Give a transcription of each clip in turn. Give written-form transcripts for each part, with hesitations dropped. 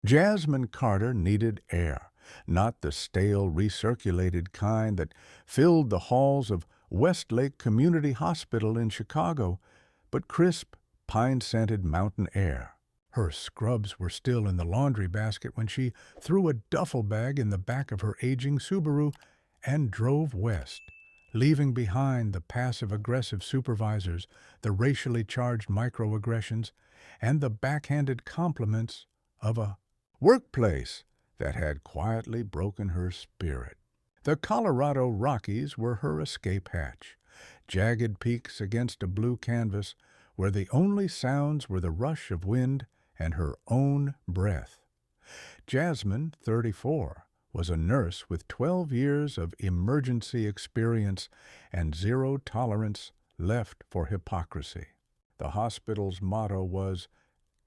Jasmine Carter needed air, not the stale, recirculated kind that filled the halls of Westlake Community Hospital in Chicago, but crisp, pine-scented mountain air. Her scrubs were still in the laundry basket when she threw a duffel bag in the back of her aging Subaru and drove west, leaving behind the passive-aggressive supervisors, the racially charged microaggressions, and the backhanded compliments of a workplace that had quietly broken her spirit. The Colorado Rockies were her escape hatch, jagged peaks against a blue canvas where the only sounds were the rush of wind and her own breath. Jasmine, 34, was a nurse with 12 years of emergency experience and zero tolerance left for hypocrisy. The hospital's motto was,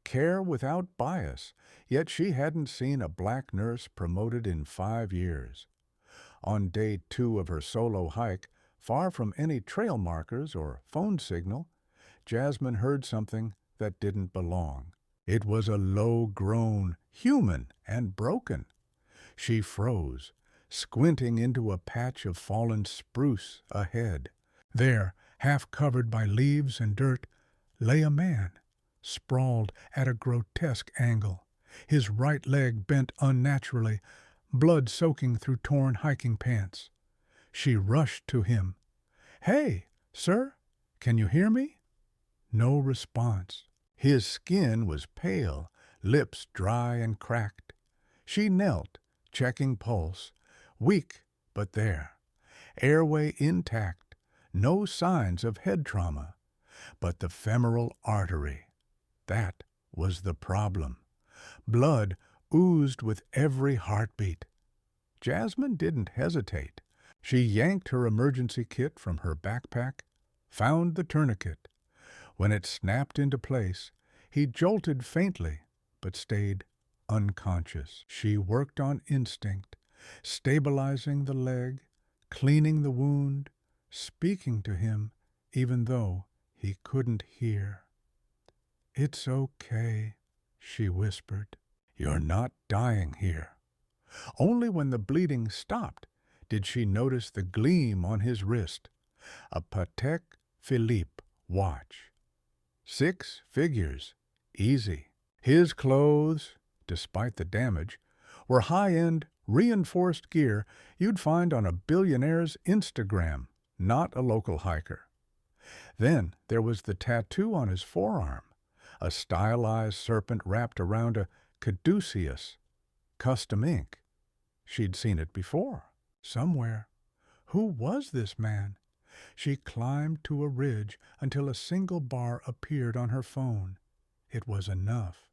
"Care without bias," yet she hadn't seen a black nurse promoted in 5 years. On day 2 of her solo hike, far from any trail markers or phone signal, Jasmine heard something that didn't belong. It was a low groan, human and broken. She froze, squinting into a patch of fallen spruce ahead. There, half covered by leaves and dirt, lay a man, sprawled at a grotesque angle, his right leg bent unnaturally, blood soaking through torn hiking pants. She rushed to him. "Hey, sir, can you hear me?" No response. His skin was pale, lips dry and cracked. She knelt, checking pulse, weak but there. Airway intact, no signs of head trauma. But the femoral artery, that was the problem. Blood oozed with every heartbeat. Jasmine didn't hesitate. She yanked her emergency kit from her backpack, found the tourniquet. When it snapped into place, he jolted faintly, but stayed unconscious. She worked on instinct, stabilizing the leg, cleaning the wound, speaking to him, even though he couldn't hear. "It's okay," she whispered. "You're not dying here." Only when the bleeding stopped did she notice the gleam on his wrist, a Patek Philippe watch. 6 figures, easy. His clothes, despite the damage, were high-end, reinforced gear you'd find on a billionaire's Instagram, not a local hiker. Then there was the tattoo on his forearm, a stylized serpent wrapped around a caduceus, custom ink. She'd seen it before, somewhere. Who was this man? She climbed to a ridge until a single bar appeared on her phone. It was enough.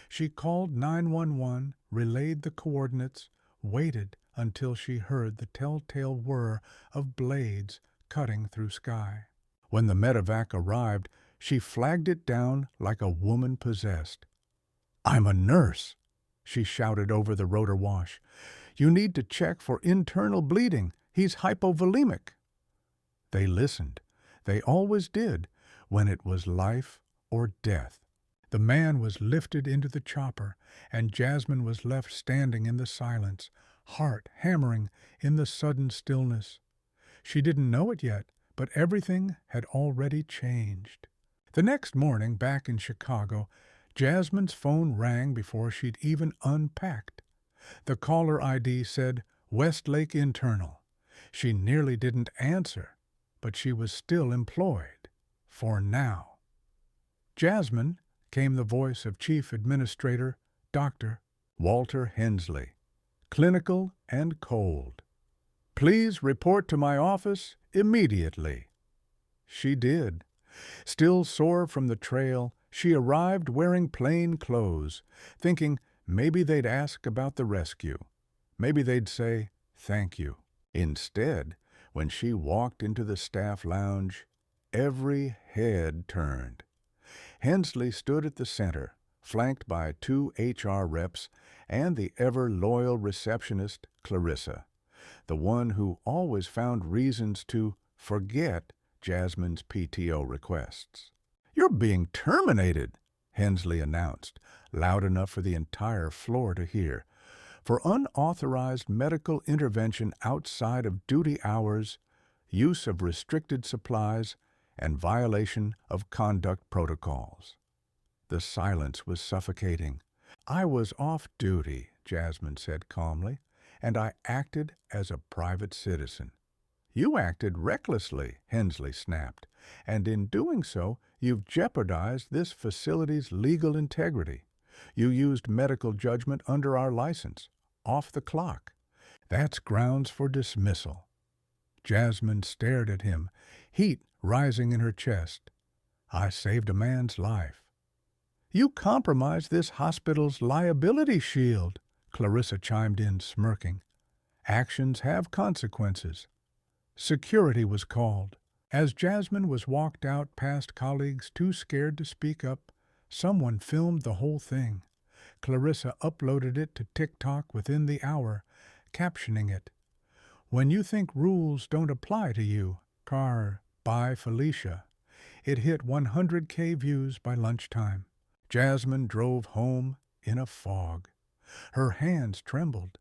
She called 911, relayed the coordinates, waited until she heard the telltale whir of blades cutting through sky. When the medevac arrived, she flagged it down like a woman possessed. "I'm a nurse," she shouted over the rotor wash. "You need to check for internal bleeding. He's hypovolemic." They listened. They always did, when it was life or death. The man was lifted into the chopper, and Jasmine was left standing in the silence, heart hammering in the sudden stillness. She didn't know it yet, but everything had already changed. The next morning, back in Chicago, Jasmine's phone rang before she'd even unpacked. The caller ID said Westlake Internal. She nearly didn't answer, but she was still employed. For now. "Jasmine," came the voice of Chief Administrator, Dr. Walter Hensley, clinical and cold. "Please report to my office immediately." She did. Still sore from the trail, she arrived wearing plain clothes, thinking maybe they'd ask about the rescue. Maybe they'd say, "Thank you." Instead, when she walked into the staff lounge, every head turned. Hensley stood at the center, flanked by 2 HR reps and the ever-loyal receptionist, Clarissa, the one who always found reasons to forget Jasmine's PTO requests. "You're being terminated," Hensley announced, loud enough for the entire floor to hear. For unauthorized medical intervention outside of duty hours, use of restricted supplies, and violation of conduct protocols. The silence was suffocating. "I was off duty," Jasmine said calmly, "and I acted as a private citizen." "You acted recklessly," Hensley snapped, "and in doing so, you've jeopardized this facility's legal integrity. You used medical judgment under our license, off the clock. That's grounds for dismissal." Jasmine stared at him, heat rising in her chest. "I saved a man's life." "You compromised this hospital's liability shield," Clarissa chimed in, smirking. "Actions have consequences." Security was called. As Jasmine was walked out past colleagues too scared to speak up, someone filmed the whole thing. Clarissa uploaded it to TikTok within the hour, captioning it, "When you think rules don't apply to you, by Felicia." It hit 100K views by lunchtime. Jasmine drove home in a fog. Her hands trembled.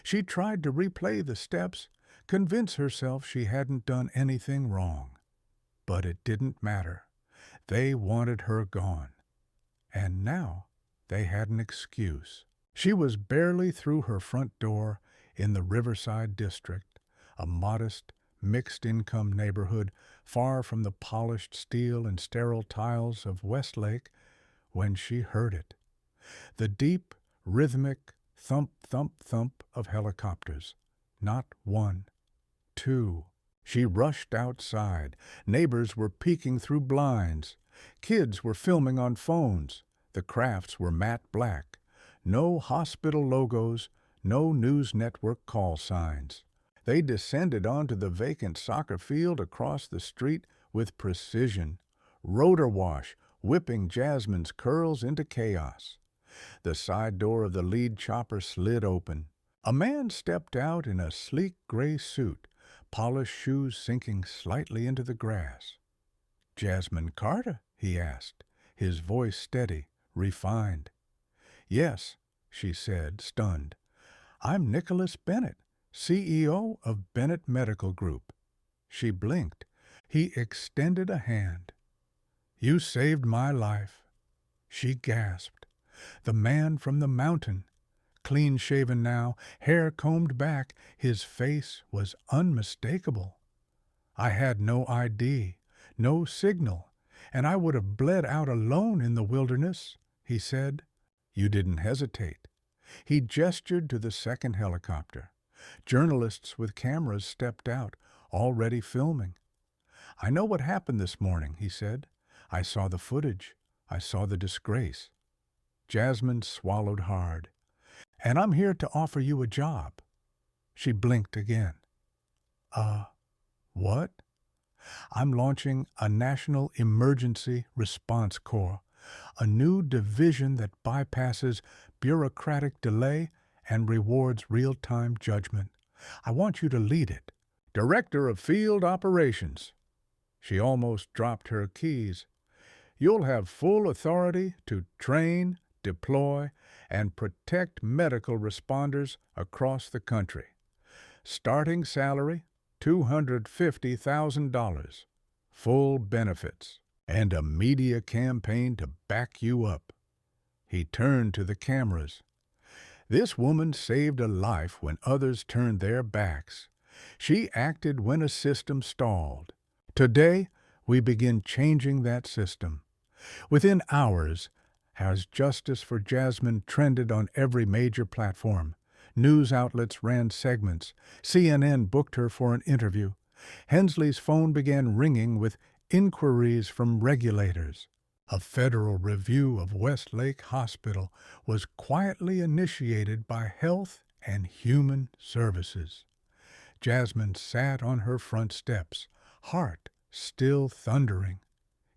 She tried to replay the steps, convince herself she hadn't done anything wrong. But it didn't matter. They wanted her gone. And now they had an excuse. She was barely through her front door in the Riverside District, a modest, mixed-income neighborhood far from the polished steel and sterile tiles of Westlake, when she heard it. The deep, rhythmic thump, thump, thump of helicopters. Not one, two. She rushed outside. Neighbors were peeking through blinds. Kids were filming on phones. The crafts were matte black. No hospital logos, no news network call signs. They descended onto the vacant soccer field across the street with precision. Rotor wash, whipping Jasmine's curls into chaos. The side door of the lead chopper slid open. A man stepped out in a sleek gray suit, polished shoes sinking slightly into the grass. "Jasmine Carter?" he asked, his voice steady, refined. "Yes," she said, stunned. "I'm Nicholas Bennett, CEO of Bennett Medical Group." She blinked. He extended a hand. "You saved my life." She gasped. The man from the mountain, clean-shaven now, hair combed back, his face was unmistakable. "I had no ID, no signal, and I would have bled out alone in the wilderness," he said. "You didn't hesitate." He gestured to the second helicopter. Journalists with cameras stepped out, already filming. "I know what happened this morning," he said. "I saw the footage. I saw the disgrace." Jasmine swallowed hard. "And I'm here to offer you a job." She blinked again. What?" "I'm launching a National Emergency Response Corps, a new division that bypasses bureaucratic delay and rewards real-time judgment. I want you to lead it. Director of Field Operations." She almost dropped her keys. "You'll have full authority to train, deploy, and protect medical responders across the country. Starting salary, $250,000. Full benefits, and a media campaign to back you up." He turned to the cameras. "This woman saved a life when others turned their backs. She acted when a system stalled. Today, we begin changing that system." Within hours, as justice for Jasmine trended on every major platform, news outlets ran segments, CNN booked her for an interview. Hensley's phone began ringing with inquiries from regulators. A federal review of Westlake Hospital was quietly initiated by Health and Human Services. Jasmine sat on her front steps, heart still thundering.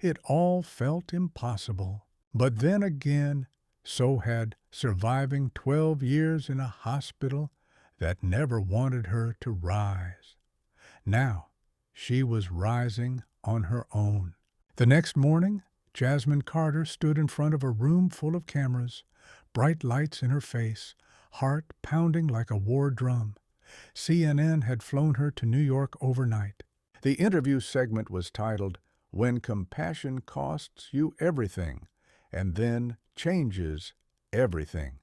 It all felt impossible. But then again, so had surviving 12 years in a hospital that never wanted her to rise. Now, she was rising on her own. The next morning, Jasmine Carter stood in front of a room full of cameras, bright lights in her face, heart pounding like a war drum. CNN had flown her to New York overnight. The interview segment was titled, "When Compassion Costs You Everything, and Then Changes Everything."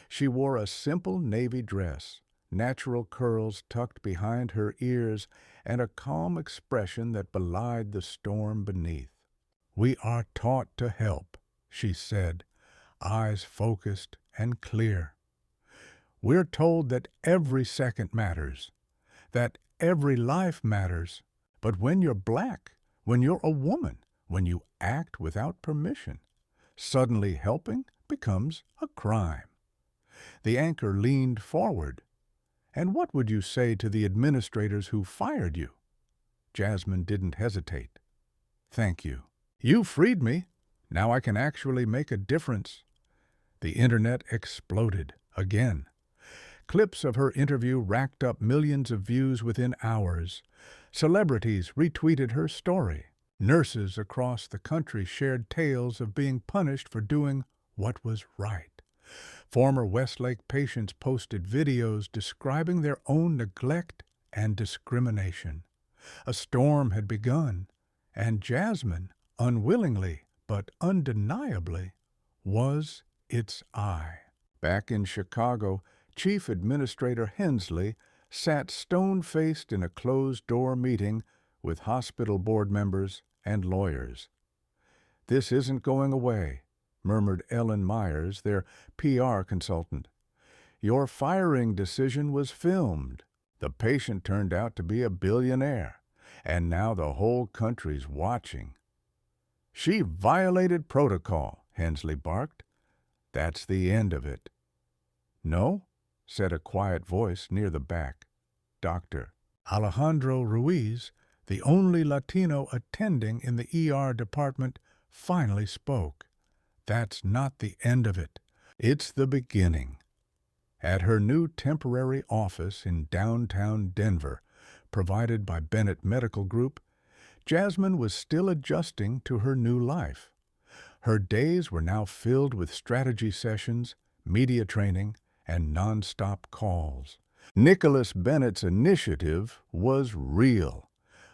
She wore a simple navy dress, natural curls tucked behind her ears, and a calm expression that belied the storm beneath. "We are taught to help," she said, eyes focused and clear. "We're told that every second matters, that every life matters. But when you're black, when you're a woman, when you act without permission, suddenly helping becomes a crime." The anchor leaned forward. "And what would you say to the administrators who fired you?" Jasmine didn't hesitate. "Thank you. You freed me. Now I can actually make a difference." The internet exploded again. Clips of her interview racked up millions of views within hours. Celebrities retweeted her story. Nurses across the country shared tales of being punished for doing what was right. Former Westlake patients posted videos describing their own neglect and discrimination. A storm had begun, and Jasmine, unwillingly but undeniably, was its eye. Back in Chicago, Chief Administrator Hensley sat stone-faced in a closed-door meeting with hospital board members and lawyers. "This isn't going away," murmured Ellen Myers, their PR consultant. "Your firing decision was filmed. The patient turned out to be a billionaire, and now the whole country's watching." "She violated protocol," Hensley barked. "That's the end of it." "No," said a quiet voice near the back. Dr. Alejandro Ruiz, the only Latino attending in the ER department, finally spoke. "That's not the end of it. It's the beginning." At her new temporary office in downtown Denver, provided by Bennett Medical Group, Jasmine was still adjusting to her new life. Her days were now filled with strategy sessions, media training, and nonstop calls. Nicholas Bennett's initiative was real,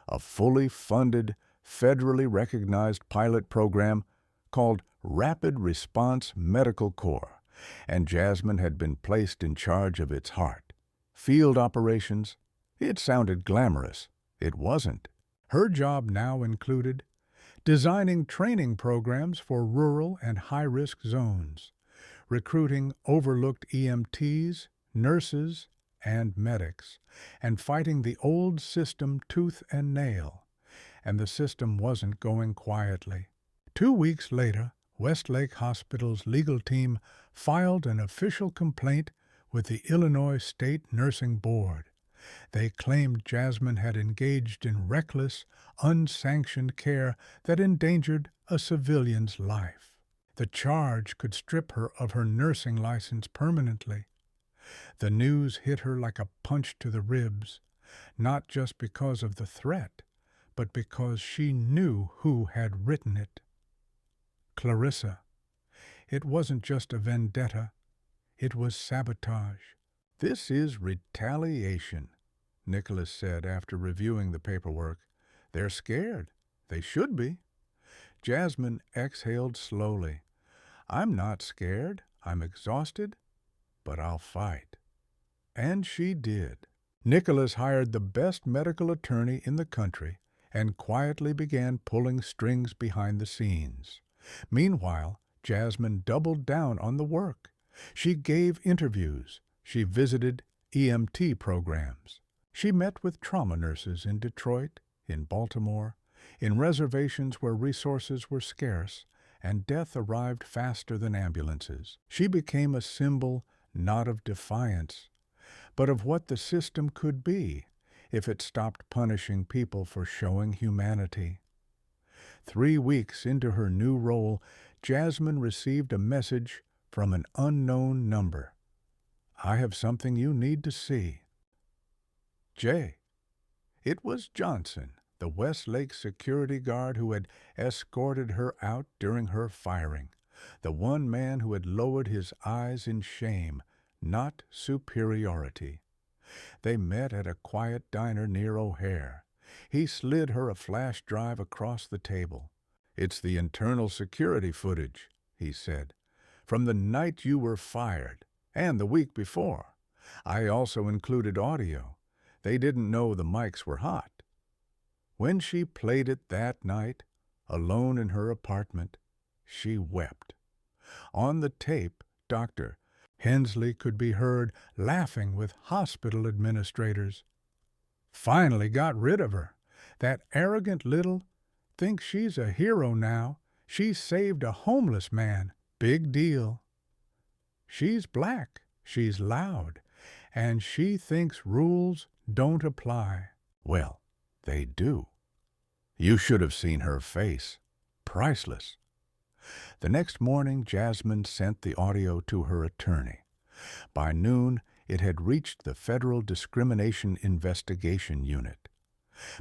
a fully funded, federally recognized pilot program called Rapid Response Medical Corps, and Jasmine had been placed in charge of its heart. Field operations. It sounded glamorous. It wasn't. Her job now included designing training programs for rural and high-risk zones, recruiting overlooked EMTs, nurses, and medics, and fighting the old system tooth and nail. And the system wasn't going quietly. 2 weeks later, Westlake Hospital's legal team filed an official complaint with the Illinois State Nursing Board. They claimed Jasmine had engaged in reckless, unsanctioned care that endangered a civilian's life. The charge could strip her of her nursing license permanently. The news hit her like a punch to the ribs, not just because of the threat, but because she knew who had written it. Clarissa. It wasn't just a vendetta. It was sabotage. "This is retaliation," Nicholas said after reviewing the paperwork. "They're scared. They should be." Jasmine exhaled slowly. "I'm not scared. I'm exhausted, but I'll fight." And she did. Nicholas hired the best medical attorney in the country and quietly began pulling strings behind the scenes. Meanwhile, Jasmine doubled down on the work. She gave interviews. She visited EMT programs. She met with trauma nurses in Detroit, in Baltimore, in reservations where resources were scarce and death arrived faster than ambulances. She became a symbol not of defiance, but of what the system could be if it stopped punishing people for showing humanity. 3 weeks into her new role, Jasmine received a message from an unknown number. "I have something you need to see." Jay. It was Johnson, the Westlake security guard who had escorted her out during her firing. the one man who had lowered his eyes in shame, not superiority. They met at a quiet diner near O'Hare. He slid her a flash drive across the table. "It's the internal security footage," he said, "from the night you were fired, and the week before. I also included audio. They didn't know the mics were hot." When she played it that night, alone in her apartment, she wept. On the tape, Dr. Hensley could be heard laughing with hospital administrators. "Finally got rid of her. That arrogant little thinks she's a hero now. She saved a homeless man. Big deal. She's black, she's loud, and she thinks rules don't apply." Well, they do. You should have seen her face. Priceless. The next morning, Jasmine sent the audio to her attorney. By noon, it had reached the Federal Discrimination Investigation Unit.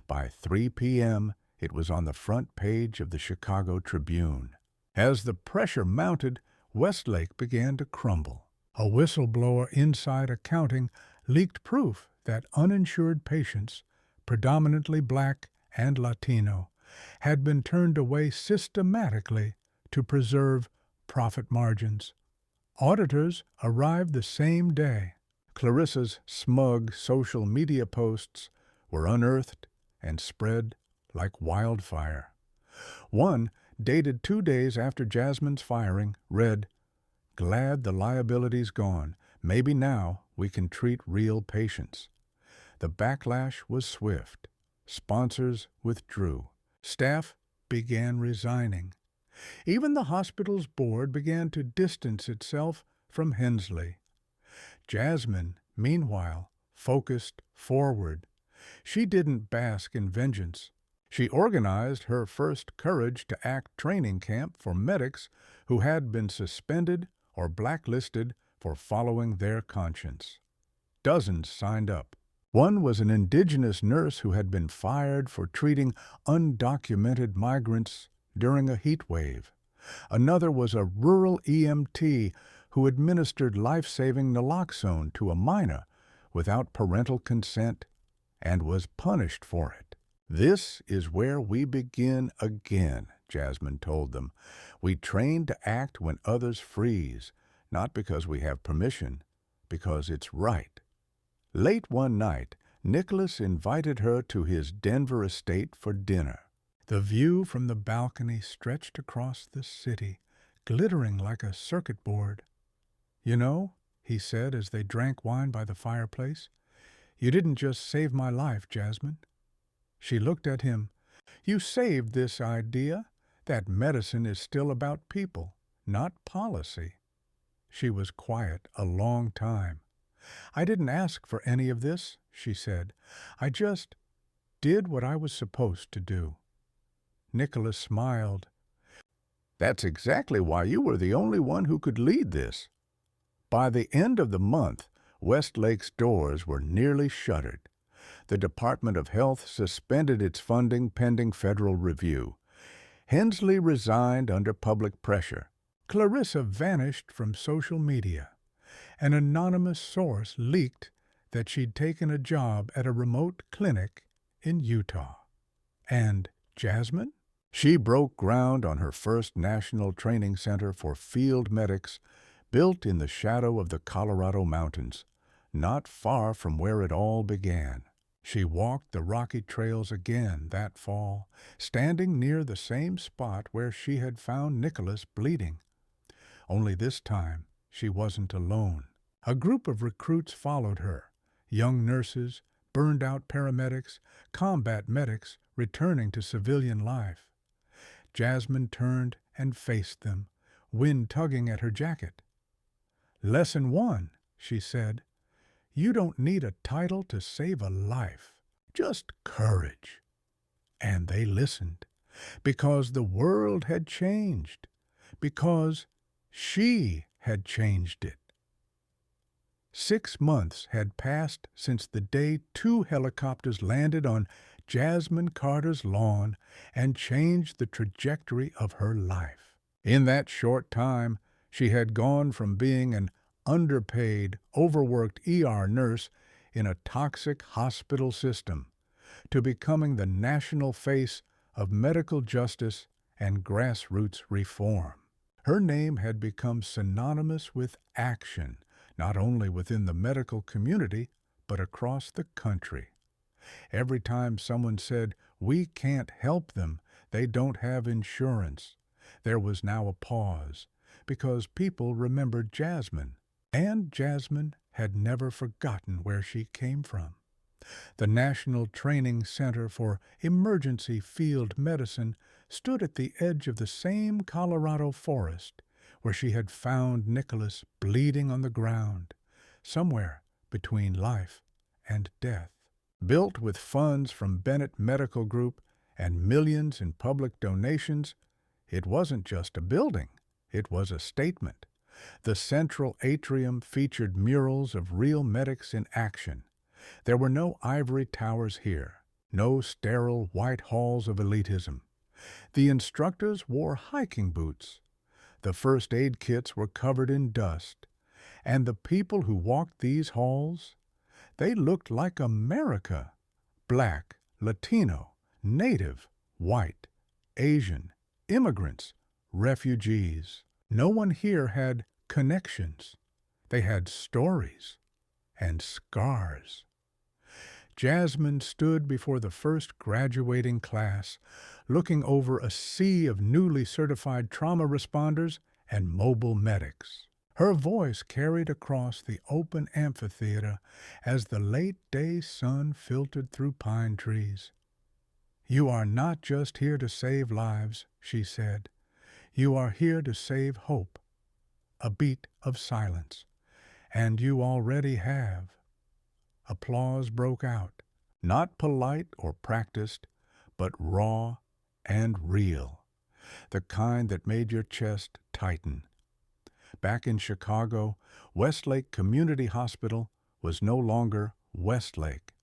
By 3 p.m., it was on the front page of the Chicago Tribune. As the pressure mounted, Westlake began to crumble. A whistleblower inside accounting leaked proof that uninsured patients, predominantly black and Latino, had been turned away systematically to preserve profit margins. Auditors arrived the same day. Clarissa's smug social media posts were unearthed and spread like wildfire. One, dated 2 days after Jasmine's firing, read, "Glad the liability's gone. Maybe now we can treat real patients." The backlash was swift. Sponsors withdrew. Staff began resigning. Even the hospital's board began to distance itself from Hensley. Jasmine, meanwhile, focused forward. She didn't bask in vengeance. She organized her first Courage to Act training camp for medics who had been suspended or blacklisted for following their conscience. Dozens signed up. One was an indigenous nurse who had been fired for treating undocumented migrants during a heat wave. Another was a rural EMT who administered life-saving naloxone to a minor without parental consent and was punished for it. "This is where we begin again," Jasmine told them. "We train to act when others freeze, not because we have permission, because it's right." Late one night, Nicholas invited her to his Denver estate for dinner. The view from the balcony stretched across the city, glittering like a circuit board. "You know," he said as they drank wine by the fireplace, "you didn't just save my life, Jasmine." She looked at him. "You saved this idea that medicine is still about people, not policy." She was quiet a long time. "I didn't ask for any of this," she said. "I just did what I was supposed to do." Nicholas smiled. "That's exactly why you were the only one who could lead this." By the end of the month, Westlake's doors were nearly shuttered. The Department of Health suspended its funding pending federal review. Hensley resigned under public pressure. Clarissa vanished from social media. An anonymous source leaked that she'd taken a job at a remote clinic in Utah. And Jasmine? She broke ground on her first national training center for field medics, built in the shadow of the Colorado mountains, not far from where it all began. She walked the rocky trails again that fall, standing near the same spot where she had found Nicholas bleeding. Only this time, she wasn't alone. A group of recruits followed her, young nurses, burned-out paramedics, combat medics returning to civilian life. Jasmine turned and faced them, wind tugging at her jacket. "Lesson 1, she said. "You don't need a title to save a life, just courage." And they listened, because the world had changed, because she had changed it. 6 months had passed since the day 2 helicopters landed on Jasmine Carter's lawn and changed the trajectory of her life. In that short time, she had gone from being an underpaid, overworked ER nurse in a toxic hospital system to becoming the national face of medical justice and grassroots reform. Her name had become synonymous with action, not only within the medical community, but across the country. Every time someone said, "We can't help them, they don't have insurance," there was now a pause, because people remembered Jasmine, and Jasmine had never forgotten where she came from. The National Training Center for Emergency Field Medicine stood at the edge of the same Colorado forest where she had found Nicholas bleeding on the ground, somewhere between life and death. Built with funds from Bennett Medical Group and millions in public donations, it wasn't just a building, it was a statement. The central atrium featured murals of real medics in action. There were no ivory towers here, no sterile white halls of elitism. The instructors wore hiking boots. The first aid kits were covered in dust. And the people who walked these halls, they looked like America. Black, Latino, Native, white, Asian, immigrants, refugees. No one here had connections. They had stories and scars. Jasmine stood before the first graduating class, looking over a sea of newly certified trauma responders and mobile medics. Her voice carried across the open amphitheater as the late-day sun filtered through pine trees. "You are not just here to save lives," she said. "You are here to save hope." A beat of silence. "And you already have." Applause broke out, not polite or practiced, but raw and real, the kind that made your chest tighten. Back in Chicago, Westlake Community Hospital was no longer Westlake.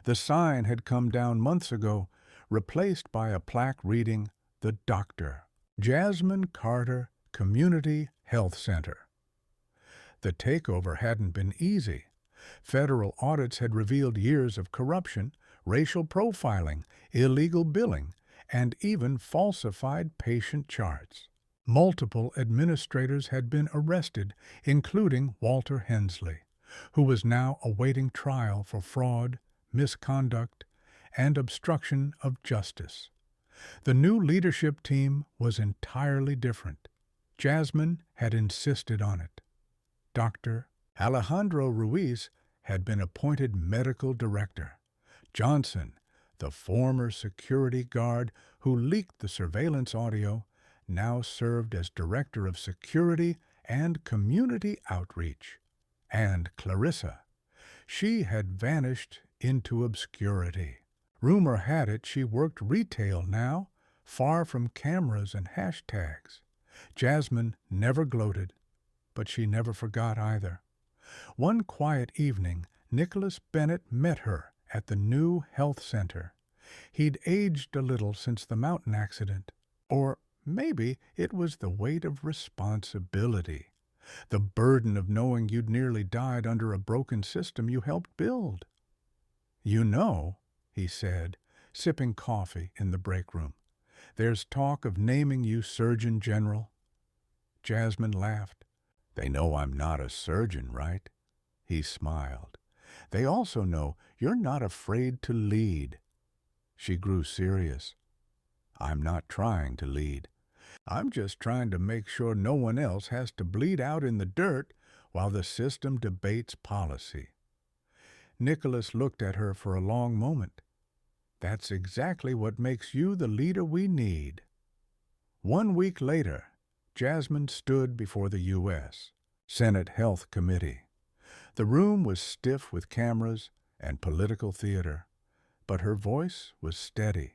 The sign had come down months ago, replaced by a plaque reading, "The Doctor, Jasmine Carter Community Health Center." The takeover hadn't been easy. Federal audits had revealed years of corruption, racial profiling, illegal billing, and even falsified patient charts. Multiple administrators had been arrested, including Walter Hensley, who was now awaiting trial for fraud, misconduct, and obstruction of justice. The new leadership team was entirely different. Jasmine had insisted on it. Dr. Alejandro Ruiz had been appointed medical director. Johnson, the former security guard who leaked the surveillance audio, now served as director of security and community outreach. And Clarissa, she had vanished into obscurity. Rumor had it she worked retail now, far from cameras and hashtags. Jasmine never gloated, but she never forgot either. One quiet evening, Nicholas Bennett met her at the new health center. He'd aged a little since the mountain accident, or maybe it was the weight of responsibility, the burden of knowing you'd nearly died under a broken system you helped build. "You know," he said, sipping coffee in the break room, "there's talk of naming you Surgeon General." Jasmine laughed. "They know I'm not a surgeon, right?" He smiled. "They also know you're not afraid to lead." She grew serious. "I'm not trying to lead. I'm just trying to make sure no one else has to bleed out in the dirt while the system debates policy." Nicholas looked at her for a long moment. "That's exactly what makes you the leader we need." 1 week later, Jasmine stood before the U.S. Senate Health Committee. The room was stiff with cameras and political theater, but her voice was steady.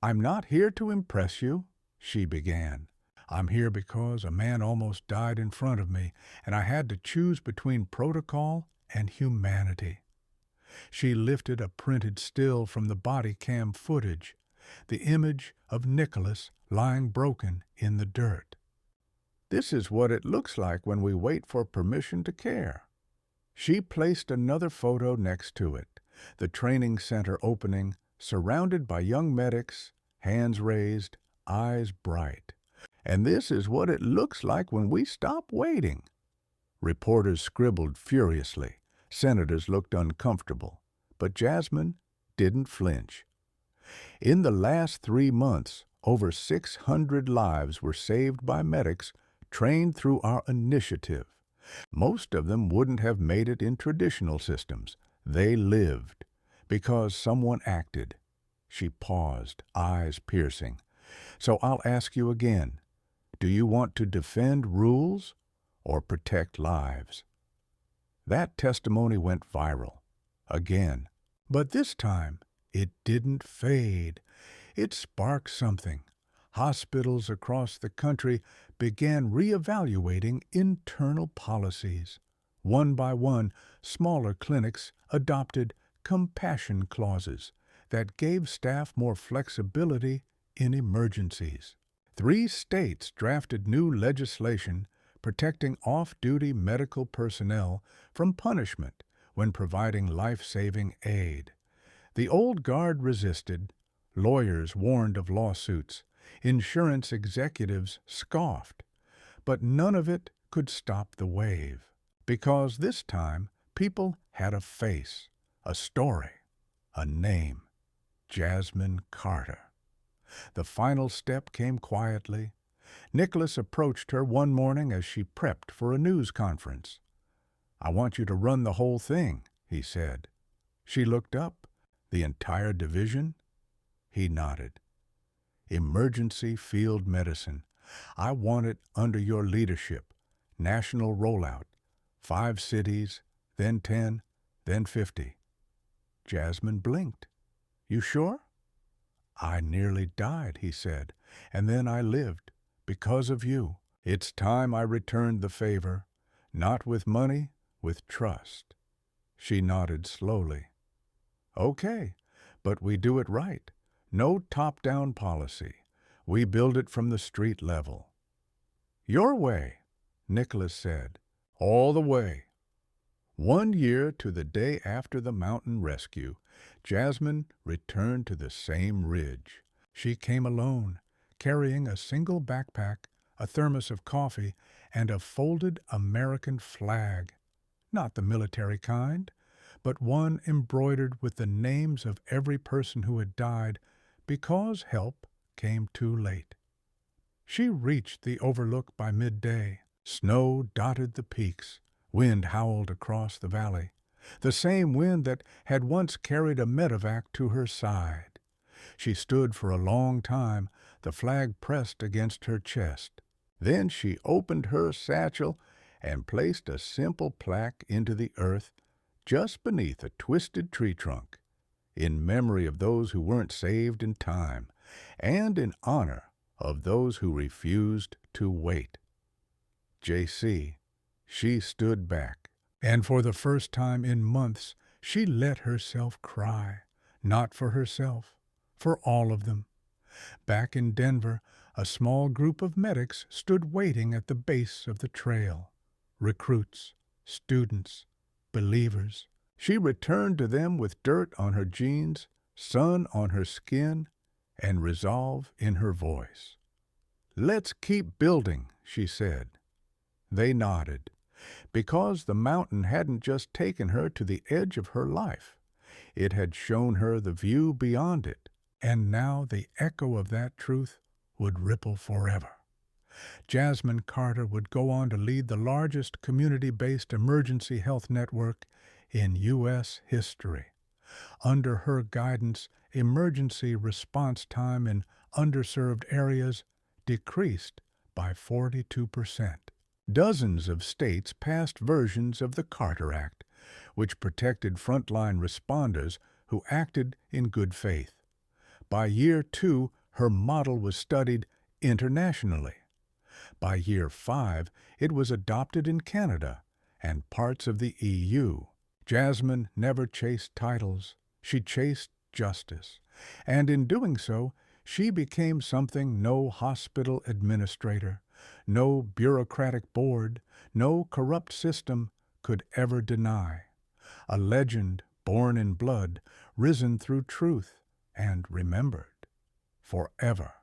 "I'm not here to impress you," she began. "I'm here because a man almost died in front of me, and I had to choose between protocol and humanity." She lifted a printed still from the body cam footage. the image of Nicholas lying broken in the dirt. This is what it looks like when we wait for permission to care. She placed another photo next to it, the training center opening, surrounded by young medics, hands raised, eyes bright. And this is what it looks like when we stop waiting. Reporters scribbled furiously. Senators looked uncomfortable. But Jasmine didn't flinch. In the last 3 months, over 600 lives were saved by medics trained through our initiative. Most of them wouldn't have made it in traditional systems. They lived because someone acted. She paused, eyes piercing. So I'll ask you again, do you want to defend rules or protect lives? That testimony went viral. Again. But this time, it didn't fade. It sparked something. Hospitals across the country began reevaluating internal policies. One by one, smaller clinics adopted compassion clauses that gave staff more flexibility in emergencies. 3 states drafted new legislation protecting off-duty medical personnel from punishment when providing life-saving aid. The old guard resisted, lawyers warned of lawsuits, insurance executives scoffed, but none of it could stop the wave, because this time people had a face, a story, a name: Jasmine Carter. The final step came quietly. Nicholas approached her one morning as she prepped for a news conference. "I want you to run the whole thing," he said. She looked up. "The entire division?" He nodded. "Emergency field medicine. I want it under your leadership. National rollout. 5 cities, then 10, then 50. Jasmine blinked. "You sure?" "I nearly died," he said, "and then I lived. Because of you. It's time I returned the favor. Not with money, with trust." She nodded slowly. "Okay, but we do it right. No top-down policy. We build it from the street level." "Your way," Nicholas said. "All the way." 1 year to the day after the mountain rescue, Jasmine returned to the same ridge. She came alone, carrying a single backpack, a thermos of coffee, and a folded American flag. Not the military kind, but one embroidered with the names of every person who had died because help came too late. She reached the overlook by midday. Snow dotted the peaks. Wind howled across the valley, the same wind that had once carried a medevac to her side. She stood for a long time, the flag pressed against her chest. Then she opened her satchel and placed a simple plaque into the earth just beneath a twisted tree trunk, in memory of those who weren't saved in time, and in honor of those who refused to wait. JC, she stood back, and for the first time in months she let herself cry, not for herself, for all of them. Back in Denver, a small group of medics stood waiting at the base of the trail. Recruits, students, believers. She returned to them with dirt on her jeans, sun on her skin, and resolve in her voice. "Let's keep building," she said. They nodded, because the mountain hadn't just taken her to the edge of her life. It had shown her the view beyond it, and now the echo of that truth would ripple forever. Jasmine Carter would go on to lead the largest community-based emergency health network in U.S. history. Under her guidance, emergency response time in underserved areas decreased by 42%. Dozens of states passed versions of the Carter Act, which protected frontline responders who acted in good faith. By year 2, her model was studied internationally. By year 5, it was adopted in Canada and parts of the EU. Jasmine never chased titles. She chased justice, And in doing so, she became something no hospital administrator, no bureaucratic board, no corrupt system could ever deny. A legend born in blood, risen through truth, and remembered forever.